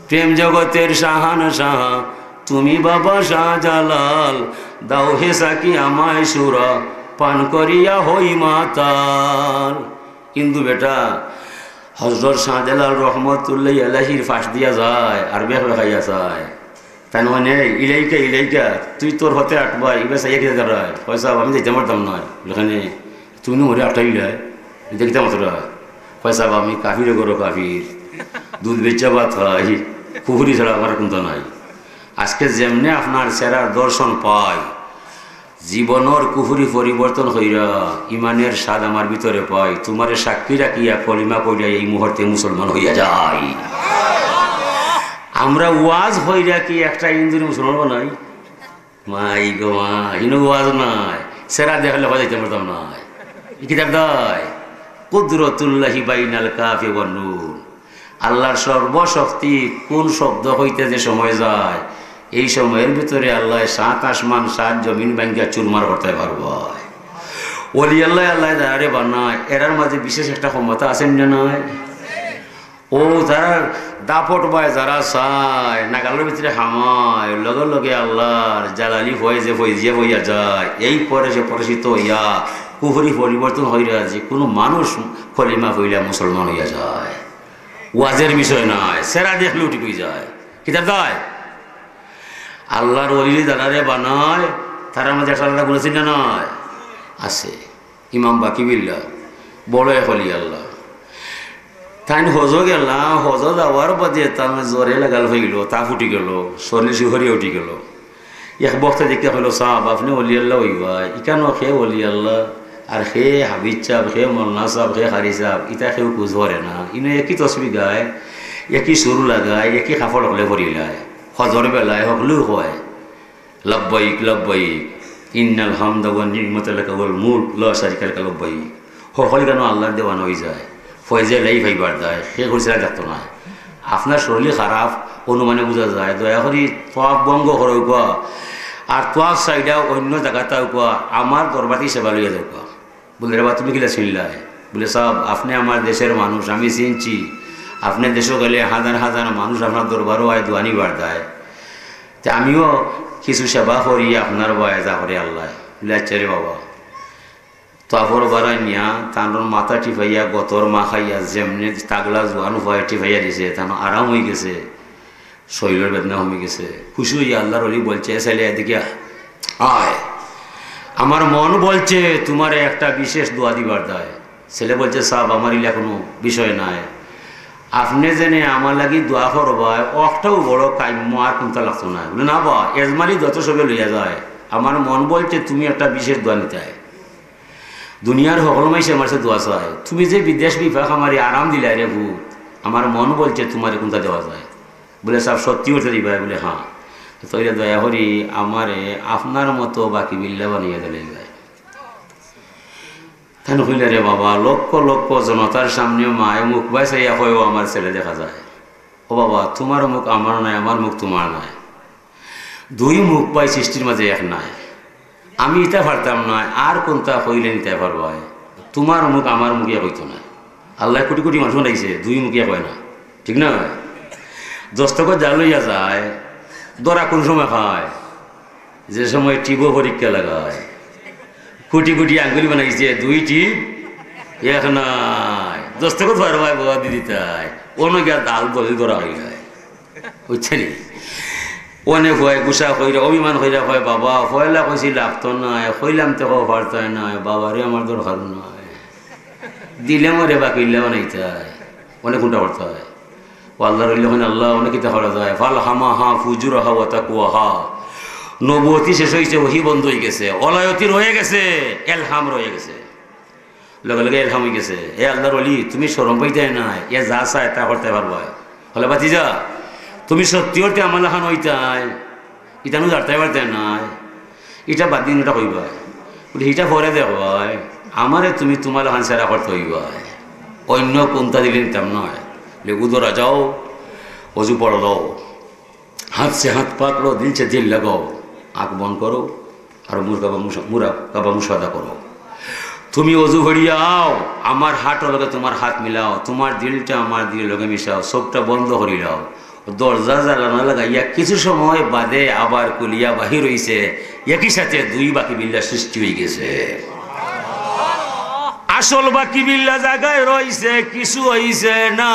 প্রেম জগতের শাহান শাহ তুমি বাবা শাহজালাল, দাও হে সাকি আমায় সুরা পান করিয়া হই মাতাল। কিন্তু বেটা হজরত শাহজালাল রহমতুল্লাহ আলাইহির ফাঁস দিয়া যায় আর বেশ খাইয়া যায়, তাই মানে ইলাইকা ইলাইকা তুই তোর হতে আটবাই এবার সাইয়া খেতে দাঁড়ায় পয়সা আমি যেতে পারতাম নয়, ওখানে তুই মরে আটাইলাই দেখতে মাত্রা পয়সা আমি কাফিরে করো, কাফির দুধ বেচা ভাত খাই, কুহুরি ছাড়া আমার কিন্তু নাই। আজকে যেমনি আপনার চেরার দর্শন পায়, জীবনের কুহুরি পরিবর্তন হইয়া ইমানের স্বাদ আমার ভিতরে পাই, তোমার সাক্ষী রাখিয়া কলিমা করিয়া এই মুহূর্তে মুসলমান হইয়া যায়। আমরা ওয়াজ হইয়া কি একটা ইন্দুরি মুসলমান বানাই? মাই গো মা, ইনো ওয়াজ নাই, সেরা দেখলে হয়ে পারতাম নাই। কিতাব দায় কুদরতুল্লাহি বাইনাল কাফি ওয়ান নূর, আল্লাহর সর্বশক্তি কোন শব্দ হইতে যে সময় যায়, এই সময়ের ভিতরে আল্লাহ 7 আসমান 7 জমিন ব্যাংকে চুরমার করতে পারব। ওলি আল্লাহ আল্লাহ দাঁড়ে বানায়, এরার মাঝে বিশেষ একটা ক্ষমতা আছেন না নয়? ও যারা দাপট বায়, যারা চায় নাগালের ভিতরে হামায়, লগে লগে আল্লাহর জালালি হয়ে যে ফৈজিয়া হইয়া যায়, এই পরে সে পরিচিত হইয়া কুহুরি পরিবর্তন হইয়া যে কোনো মানুষ কলিমা হইয়া মুসলমান হইয়া যায়। ওয়াজের বিষয় নয়, সেরা দেখলে উঠি হয়ে যায়। কিতাব দায় আল্লাহর ওলি যারা বানায় তারা আমাদের একটা আল্লাহ বলেছেন না নয়? আছে ইমাম বাকিবিল্লাহ বড় এক অলি আল্লাহ, তাই হজ গেলাম, হজ যাওয়ার বাদে তার জ্বরে লাগাল হয়ে গেল, তা ফুটি গেল, শরীর শিহরিয়ে উঠি গেল। এক বক্তা দেখতে হলো সাহাব আপনি অলি আল্লাহ হইবা, ইকানো খেয়ে অলি আল্লাহ, আর সে হাবিজ সাহেব, সে মৌলানা সাহেব, সে হারি সাহেব, ইটা সেও খোঁজ ধরে না। ইনে একই তসবি গায়, একই সুর লাগায়, একই কাপড় হলে ভরিলায়, হজর বেলায় হকলেও হয় লব্বাইক লব্বাইক ইন্নাল হামদা ওয়ান নি'মাতা লাকা ওয়াল মুলক লা শারিকা লাকা লব্বাইক। সকলে কেন আল্লাহর দেওয়ানো হয়ে যায়, ফয়জে লাই ভাইবার দেয়, সে করছে দেখতো না। আপনার শরীর খারাপ অনুমানে বোঝা যায়, দয়া করি তোয়াফ বঙ্গ করে কোয়া, আর তোয়াফ সাইডা অন্য জায়গাটাও কোয়া, আমার দরবারই সেবা লইয়া যাও কোয়া। বলে রে বা তুমি কিলা চিনলাই? বলে সাহেব আপনি আমার দেশের মানুষ, আমি চিনছি। আপনার দেশও গেলে হাজার হাজার মানুষ আপনার দরবারও আয় দোয়ানি বাড়ায়, তা আমিও কিছু সেবা করি আপনার বয়াজা করে আল্লাহ। বলে আচ্ছা রে বাবা। তারপর বাড়াই নিয়া তার মাথা টিপাইয়া গতর মা খাইয়া যেমনি তাগলা জোয়ান উপায় টিপাইয়া দিছে, তার আরাম হয়ে গেছে, শরীরের বেদনা কমে গেছে। খুশি হইয়া আল্লাহর অলি বলছে ছেলে এদিকে আয়, আমার মন বলছে তোমার একটা বিশেষ দোয়া দিবার দায়। ছেলে বলছে সাহেব আমার ইলা কোনো বিষয় নাই, আপনি জেনে আমার লাগি দোয়া করবায় একটাও বড় কাম্য আর কোনটা লাগতো না। বলে না বা এজমালি যত সবে লইয়া যায়, আমার মন বলছে তুমি একটা বিশেষ দোয়া নিতে হয়। দুনিয়ার সকল মাইসে আমার সাথে দোয়া চায়, তুমি যে বিদেশ বিভাগ আমার আরাম দিলাই রে ভূত, আমার মন বলছে তোমার কোনটা দেওয়া যায়। বলে সাহেব সত্যি উঠে দিবা? বলে হ্যাঁ। তৈরি দয়া করি আমারে আপনার মতো বাকি বিল্লা বানিয়ে দিলে যায়। তাই কইলে রে বাবা লক্ষ লক্ষ জনতার সামনে মায়ে মুখ বাই চাইয়া হয়েও আমার ছেলে দেখা যায়। ও বাবা তোমার মুখ আমার নাই, আমার মুখ তোমার নাই, দুই মুখ পাই সৃষ্টির মাঝে এক নাই। আমি ইটা পারতাম না, আর কোনটা কইলে নিতে পারবো? তোমার মুখ আমার মুখে কইতো না। আল্লাহ কোটি কোটি মানুষ লাগিছে, দুই মুখিয়া কয় না, ঠিক না? দস্তকত যা লইয়া যায় দরা কোন সময় খায়? যে সময় টিপও পরীক্ষা লাগায়, কোটি কোটি আঙ্গুলি বানাইছে, দুই টিপ এক নাই, দস্তকত ভাই বাবা দিদি তাই অনেক ডাল দলি ধরা হয়ে যায়, বুঝছে নি? অনেক হয় গুসা কইরা অভিমান কইরা হয় বাবা পয়লা কইছি লাগতো নাই, কইলাম তো পারত নাই, বাবারে আমার দরকার নাই, দিলে মরে বা কিনলে বানাইতে হয়, অনেক কোনটা করতে হয়। আল্লাহ রইলেন আল্লাহ অনেক কিতা করা যায়। ফাল হামা হা ফুজুর হা ওয়াতা কুয়া হা, নবুয়তি শেষ হয়েছে, ওহি বন্ধ হয়ে গেছে, অলায়তি রয়ে গেছে, এলহাম রয়ে গেছে, লগে লগে এলহাম হয়ে গেছে। এ আল্লাহর অলি তুমি শরম পাইতে নাই, এ যা চায় তা করতে পারবা। হলে বাতি যা তুমি সত্যি করতে আমার লেখান হইতাই, ইটানো জানতে পারতে নাই, এটা বাদ দিন এটা কইবা। বলে এটা পরে দেখবাই, আমারে তুমি তোমার লেখান সেরা করতে হইবা, অন্য কোনটা দিলে নিতাম নয়। উদরা যাও, অজু পড়ো, হাত সে হাত পাকড়ো, দিল সে দিল লাগাও, আঁক বন করো আর মুরা কাবা মুসাদা করো। তুমি অজু ভরিয়াও, আমার হাট লগে তোমার হাত মিলাও, তোমার দিলটা আমার দিল লগে মিশাও, সবটা বন্ধ করিলাও, দরজা জ্বালানা লাগাইয়া কিছু সময় বাদে আবার কুলিয়া বাহির হইছে, একই সাথে দুই বাকি বিল্লা সৃষ্টি হয়ে গেছে। আসল বাকি বিল্লা জায়গায় রইছে, কিছু হইছে না,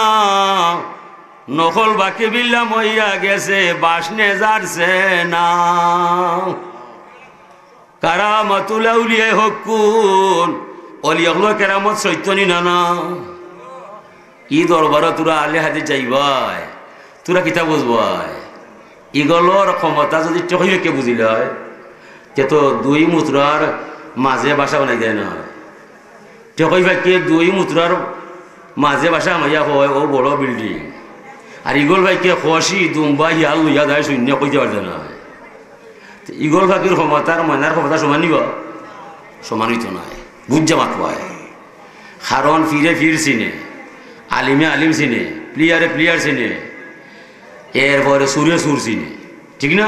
নকল বাকি বিল্লা মইয়া গেছে, বাসনে যাচ্ছে না। কারামাতুল আউলিয়া হকুন, অলিয়াগুলো কেরামত সৈত্যনি না। ই দরবার তোরা আলে হাতে যাইবাই, তোরা কিতা বুঝবাই? ইগলর ক্ষমতা যদি চহিকে বুঝিল হয়, তে তো দুই মুদ্রার মাঝে বাসা বানাই যায় না। টেকই ভাইকে দুই মুদ্রার মাঝে বাসা মাইয়া হয় ও বড় বিল্ডিং, আর ইগল ভাইকে খসি দুম্বা হিয়াল লইয়া যায় শূন্য কইতে পারছে না। ইগল ভাইকের ক্ষমতার ময়নার ক্ষমতা সমান নিব? সমান হইতো নাই, বুঝা মাত পায়। কারণ ফিরে ফির চিনে, আলিমে আলিম চিনে, প্লেয়ারে প্লেয়ার চিনে, এরপরে সুরে সুর চিনে, ঠিক না?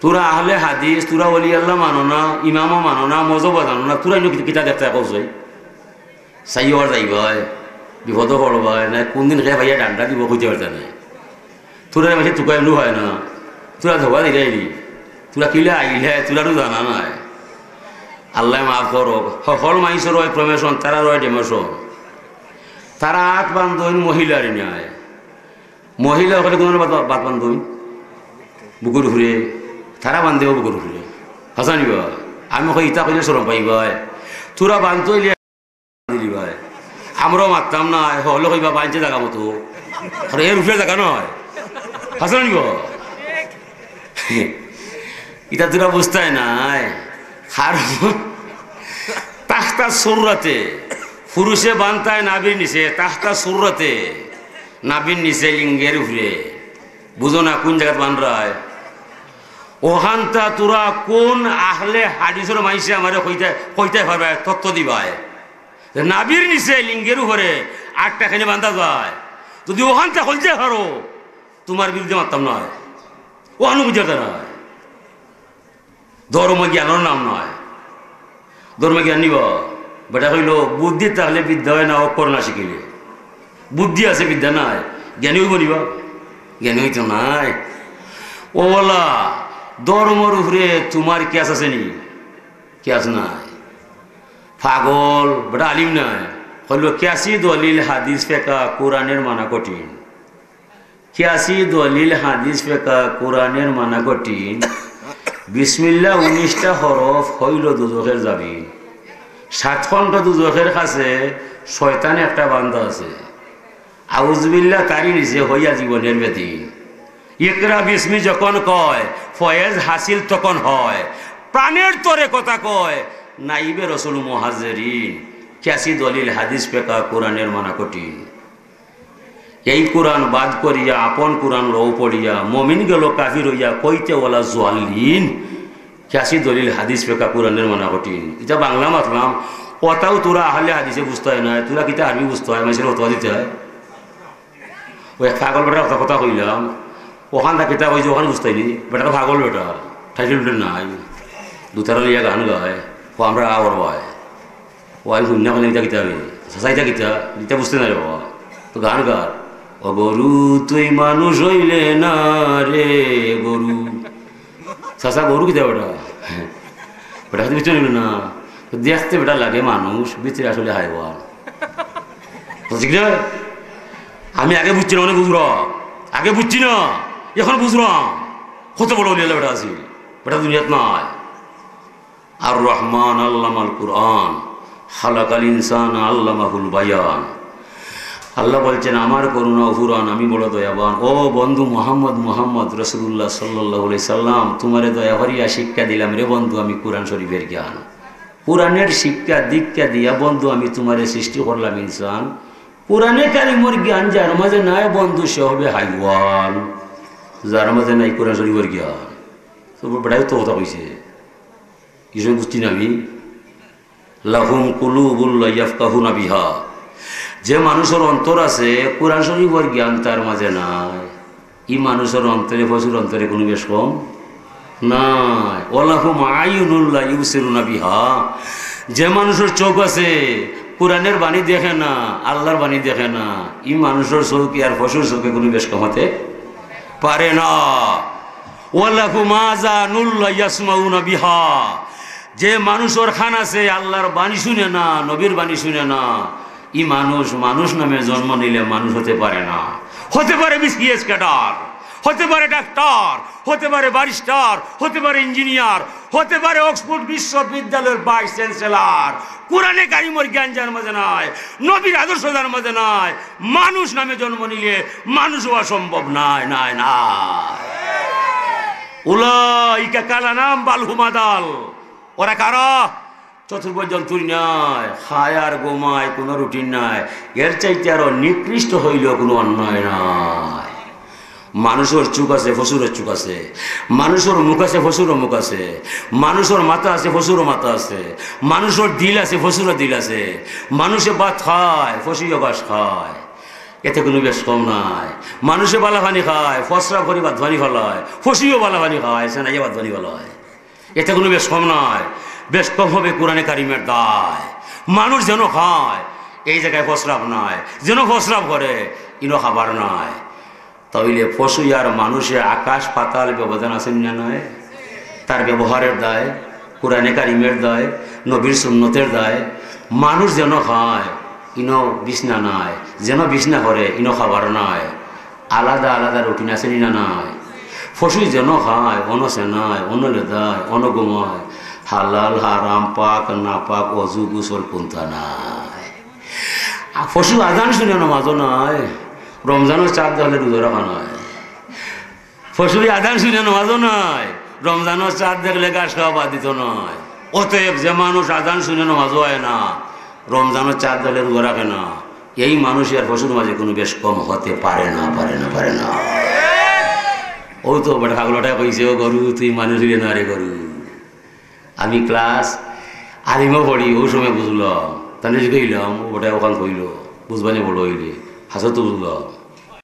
তোরা আহলে হাদিস, তোরা ওলি আল্লাহ মানো না, ইমামও মানো না, মজবা জানো না, তোরা কিতা দেখতে কৌছই চাইবার যাইবাই, বিপদও পড়বাই না, কোনদিন খেয়ে ভাইয়া ডান্ডা দিব কইতে পারতে নাই। তোরা মাসে টুকা এমনি হয় না, তোরা ধোবা দিলাইনি, তোরা কিলে আইলে তোরারও জানা নাই। আল্লাহ মাফ করো, সকল মাইসর হয় প্রমেশন, তারা রয় ডেমেশন, তারা আট বান্ধন মহিলার নাই, মহিলা হলে কোনো বাদ বান্ধন বুকুর ঘুরে, তারা বান্ধব বুকুর ঘুরে, হাসা নিবা। আমি কই ইতা কইলে সরম পাইবাই, তোরা বান্ধ দিলি ভাই, আমরাও মারতাম না, হলে কইবা বাঁচে জায়গা মতো, এর উঠে জায়গা নয়, হাসা নিব। ইটা তোরা বুঝতে নাই, তাহতা সুররাতে পুরুষে বান্তায় নাবির নিচে, তাহতা সুররাতে নাবির নিচে লিঙ্গের উপরে। বুঝো না কোন জায়গায় বানরায়? ওখানটা তোরা কোন আহলে হাদিসের মাইসে আমার কইতে পারবে, তত্ত্ব দিবায় নাবির নিচে লিঙ্গের উপরে 8টা খানি বান্ধা যায়। যদি ওখানটা হলতে পারো তোমার বিরুদ্ধে মারতাম নয়, ও অনুভূতিটা নয়, ধর্ম জ্ঞানের নাম নয়। ধর্ম জ্ঞান নিব বেটা হইল বুদ্ধি তাহলে বিদ্যা হয় না, অক্ষর না শিখিলে। বুদ্ধি আছে বিদ্যা নাই, জ্ঞানী হইব নিব? জ্ঞানী হইতো নাই। ও বলা ধর্মর উপরে তোমার ক্যাস আছে নি? ক্যাস নাই। পাগল বেটা আলিম নাই, হইল ক্যাসি দলিল হাদিস ফেকা কোরআনের মানা কঠিন। ক্যাসি দলিল হাদিস ফেকা কোরআনের মানা কঠিন। বিসমিল্লাহ 19টা হরফ হইল দুজখের যাবি। 7 খন্ড দুজখের কাছে শয়তান একটা বান্ধা আছে। আউযুবিল্লাহ তারি নিচে হইয়া জীবনের বেদিন। ইকরা বিসমি যখন কয় ফয়েজ হাসিল তখন হয়। প্রাণের তরে কথা কয় নাইবে রসুল মুহাজ্জিরিন। ক্যাসি দলিল হাদিস ফেকা কোরআনের মানা কঠিন। এই কোরআন বাদ করিয়া আপন কোরআন লও পড়িয়া মমিন গেল কাফির হইয়া কইতে ওলা জোয়াল্লিন। ক্যাসি দলিল হাদিস ফেকা কোরআনের মানা কঠিন। এটা বাংলা মাতলাম, কথাও তোরা আহলে হাদিসে বুঝতে হয় না, তোরা কিতা আরবি বুঝতে হয়, মানুষের অথবা দিতে হয়। ওই পাগল বেটার কথা কথা কইলাম, ওখানটা কিতা কইছে ওখানে বুঝতে হয়নি। বেটাটা পাগল বেটা, টাইটেল নাই, দুতারা লিয়া গান গায়, ও আমরা আওয়ার হয়, ও আমি শূন্য করলে কিতা কিতা হবে, চাইতা কিতা কিতা বুঝতে নাই বাবা, তো গান গার। ও গরু তুই মানুষ হইলে না রে গরু। চাচা গরু কিতা বেটা? বেটা হয়তো বুঝতে নিল না, দেখতে বেটা লাগে মানুষ, ভিতরে আসলে হাইওয়ান। ঠিক না? আমি আগে বুঝছি না, মানে বুঝলাম, আগে বুঝছি না, এখন বুঝলাম। কত বড় হলিয়া বেটা আছি, বেটা দুনিয়াত নাই। আর রহমান আল্লামাল কুরআন খালাকাল ইনসান আল্লামাহুল বায়ান। আল্লাহ বলছেন আমার করুণা অফুরান, আমি বড় দয়াবান। ও বন্ধু মোহাম্মদ রাসূলুল্লাহ সাল্লাল্লাহু আলাইহি সাল্লাম, তোমারে দয়া করিয়া শিক্ষা দিলাম রে বন্ধু আমি কোরআন শরীফের জ্ঞান। কোরআনের শিক্ষা দীক্ষা দিয়া বন্ধু আমি তোমারে সৃষ্টি করলাম ইনসান। কোরআনে কারিমর জ্ঞান যার মাঝে নাই বন্ধু সে হবে হাইওয়ান। যার মাঝে নাই কোরআন শরীফের জ্ঞান, তো বেটাই তো কথা কইছে, কিছু বুঝছি না আমি। লাহুম কুলুবুল লা ইয়াফকাহুনা বিহা। যে মানুষের অন্তর আছে কোরআন শরীফের জ্ঞান তার মাঝে নাই, ই মানুষের অন্তরে ফসুর অন্তরে কোনো বেশ কম নাই। ওয়ালাহুম আয়ুনুল লা ইউসিরুনা বিহা। যে মানুষের চোখ আছে কোরআনের বাণী দেখে না, আল্লাহর বাণী দেখে না, ই মানুষের চোখ আর ফসুর চোখে কোনো বেশ কমাতে পারে না। ওয়ালাহুম আযানুল লা ইয়াসমাউনা বিহা। যে মানুষের খান আছে আল্লাহর বাণী শুনে না, নবীর বাণী শুনে না, ই মানুষ নামে জন্ম নিলে মানুষ হতে পারে না। হতে পারে বিসিএস ক্যাডার, হতে পারে ডাক্তার, হতে পারে ব্যারিস্টার, হতে পারে ইঞ্জিনিয়ার, হতে পারে অক্সফোর্ড বিশ্ববিদ্যালয়ের ভাইস চ্যান্সেলর। কোরআনে কারিমের জ্ঞান যার মাঝে নাই, নবীর আদর্শ যার মাঝে নাই, মানুষ নামে জন্ম নিলে মানুষ হওয়া সম্ভব নাই নাই নাই। উলাইকা কালানাম বাল হুমাদাল। ওরা কারা? চতুর্ভুজ জন্তুর নাই, খায় আর গোমায়, কোনো রুটিন নাই। এর চাইতে আরো নিকৃষ্ট হইলেও কোনো অন্যায় নাই। মানুষের চোখ আছে পশুরের চোখ আছে, মানুষের মুখ আছে পশুরও মুখ আছে, মানুষের মাথা আছে পশুরও মাথা আছে, মানুষের দিল আছে পশুরও দিল আছে। মানুষে ভাত খায়, পশুও ঘাস খায়, এতে কোনো বেশ কম নাই। মানুষে বালাপানি খায়, ফসরা করে ভাত ভানি ফেলায়, পশুও বালাপানি খায়, সেনাইয়ে ভাত ভানি ফেলায়, এতে কোনো বেশ কম নাই। বেশ কম হবে কোরআনে কারিমের দায়। মানুষ যেন খায় এই জায়গায় ফসরাব নাই, যেন ফসরাব করে ইনো খাবার নাই। তাহলে পশু আর মানুষে আকাশ পাতাল ব্যবধান আছেন না নয়? তার ব্যবহারের দায় কোরআনে কারিমের দায়, নবীর সুন্নতের দায়। মানুষ যেন খায় ইনো বিছনা নাই, যেন বিছনা করে ইনো খাবার নাই। আলাদা আলাদা রুটিন আছে না নাই? পশু যেন খায় অনসে নাই, অনলে দায়, অনগময়, হালাল হারাম পাক না পাক অজু গোসল পন্থা নাই। পশু আজান শুনে নামাজও নাই, রমজানের চাঁদ হলে রোজা রাখা নয়। পশু আজান শুনে নামাজও নয়, রমজানের চাঁদ দেখলে গাছ খাওয়া বাদ দিত নয়। অতএব যে মানুষ আজান শুনে নামাজ হয় না, রমজানের 4 দলের রোজা রাখে না, এই মানুষের পশুর মাঝে কোনো বেশ কম হতে পারে না, পারে না। ও তো বড় পাগলটা কইছে, ও গরু তুই মানুষ হইলে না রে গরু। আমি ক্লাস আলিমও পড়ি, ওই সময় বুঝলাম, তাহলে কইলাম ওটা ওখান কইল বুঝবানি বড় হইলে হাসা তো বুঝলাম।